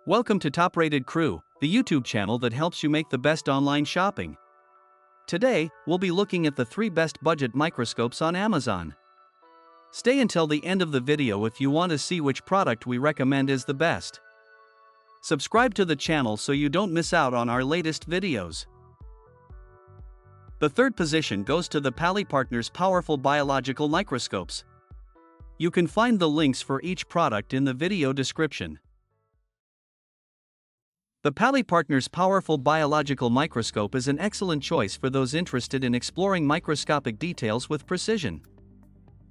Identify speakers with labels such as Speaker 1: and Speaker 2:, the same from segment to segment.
Speaker 1: Welcome to Top Rated Crew, the YouTube channel that helps you make the best online shopping. Today, we'll be looking at the 3 best budget microscopes on Amazon. Stay until the end of the video if you want to see which product we recommend is the best. Subscribe to the channel so you don't miss out on our latest videos. The third position goes to the Pali Partners Powerful Biological Microscopes. You can find the links for each product in the video description. The Pali Partners Powerful Biological Microscope is an excellent choice for those interested in exploring microscopic details with precision.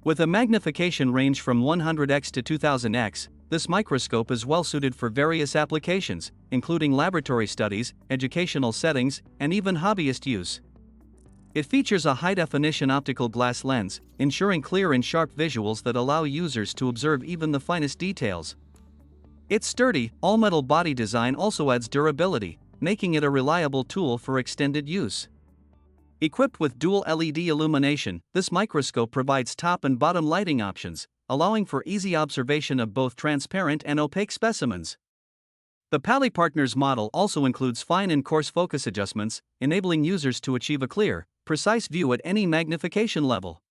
Speaker 1: With a magnification range from 100x to 2000x, this microscope is well suited for various applications, including laboratory studies, educational settings, and even hobbyist use. It features a high-definition optical glass lens, ensuring clear and sharp visuals that allow users to observe even the finest details. Its sturdy, all-metal body design also adds durability, making it a reliable tool for extended use. Equipped with dual LED illumination, this microscope provides top and bottom lighting options, allowing for easy observation of both transparent and opaque specimens. The Pali Partners model also includes fine and coarse focus adjustments, enabling users to achieve a clear, precise view at any magnification level.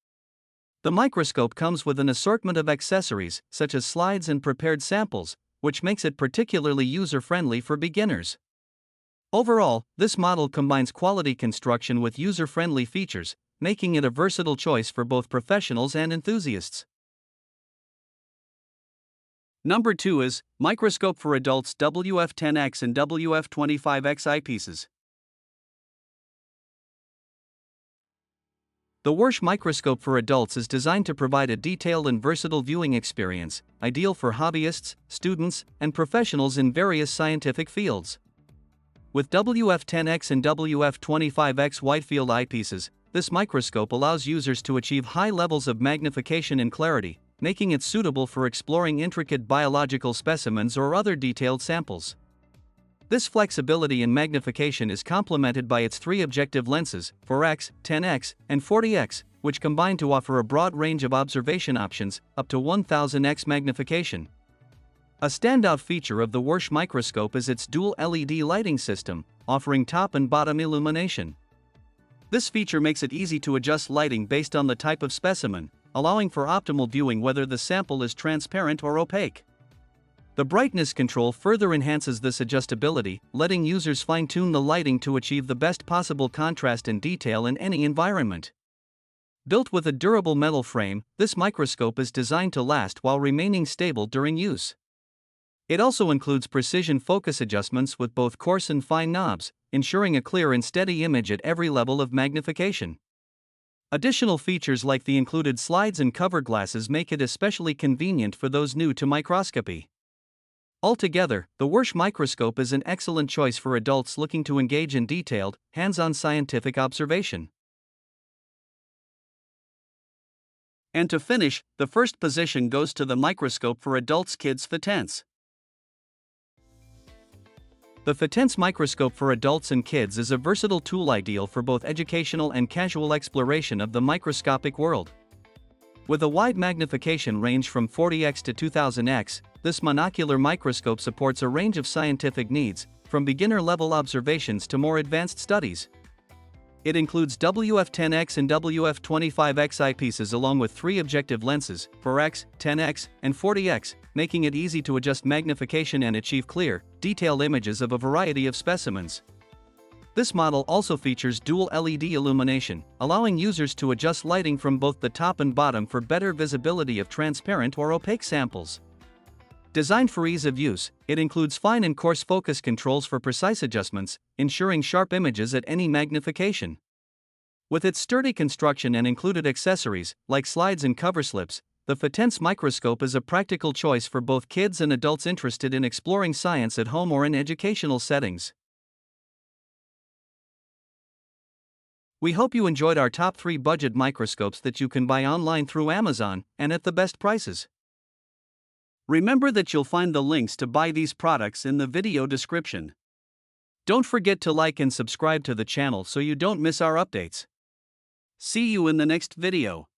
Speaker 1: The microscope comes with an assortment of accessories, such as slides and prepared samples, which makes it particularly user-friendly for beginners. Overall, this model combines quality construction with user-friendly features, making it a versatile choice for both professionals and enthusiasts. Number 2 is Microscope for Adults WF10X and WF25X eyepieces. The Wursch microscope for adults is designed to provide a detailed and versatile viewing experience, ideal for hobbyists, students, and professionals in various scientific fields. With WF10X and WF25X widefield eyepieces, this microscope allows users to achieve high levels of magnification and clarity, making it suitable for exploring intricate biological specimens or other detailed samples. This flexibility in magnification is complemented by its 3 objective lenses, 4x, 10x, and 40x, which combine to offer a broad range of observation options, up to 1000x magnification. A standout feature of the Wursch microscope is its dual LED lighting system, offering top and bottom illumination. This feature makes it easy to adjust lighting based on the type of specimen, allowing for optimal viewing whether the sample is transparent or opaque. The brightness control further enhances this adjustability, letting users fine-tune the lighting to achieve the best possible contrast and detail in any environment. Built with a durable metal frame, this microscope is designed to last while remaining stable during use. It also includes precision focus adjustments with both coarse and fine knobs, ensuring a clear and steady image at every level of magnification. Additional features like the included slides and cover glasses make it especially convenient for those new to microscopy. Altogether, the Wursch microscope is an excellent choice for adults looking to engage in detailed, hands-on scientific observation. And to finish, the first position goes to the Microscope for Adults Kids Photens. The Photens microscope for adults and kids is a versatile tool ideal for both educational and casual exploration of the microscopic world. With a wide magnification range from 40x to 2000x, this monocular microscope supports a range of scientific needs, from beginner-level observations to more advanced studies. It includes WF10x and WF25x eyepieces along with 3 objective lenses, 4x, 10x, and 40x, making it easy to adjust magnification and achieve clear, detailed images of a variety of specimens. This model also features dual LED illumination, allowing users to adjust lighting from both the top and bottom for better visibility of transparent or opaque samples. Designed for ease of use, it includes fine and coarse focus controls for precise adjustments, ensuring sharp images at any magnification. With its sturdy construction and included accessories, like slides and cover slips, the Photens microscope is a practical choice for both kids and adults interested in exploring science at home or in educational settings. We hope you enjoyed our top 3 budget microscopes that you can buy online through Amazon, and at the best prices. Remember that you'll find the links to buy these products in the video description. Don't forget to like and subscribe to the channel so you don't miss our updates. See you in the next video.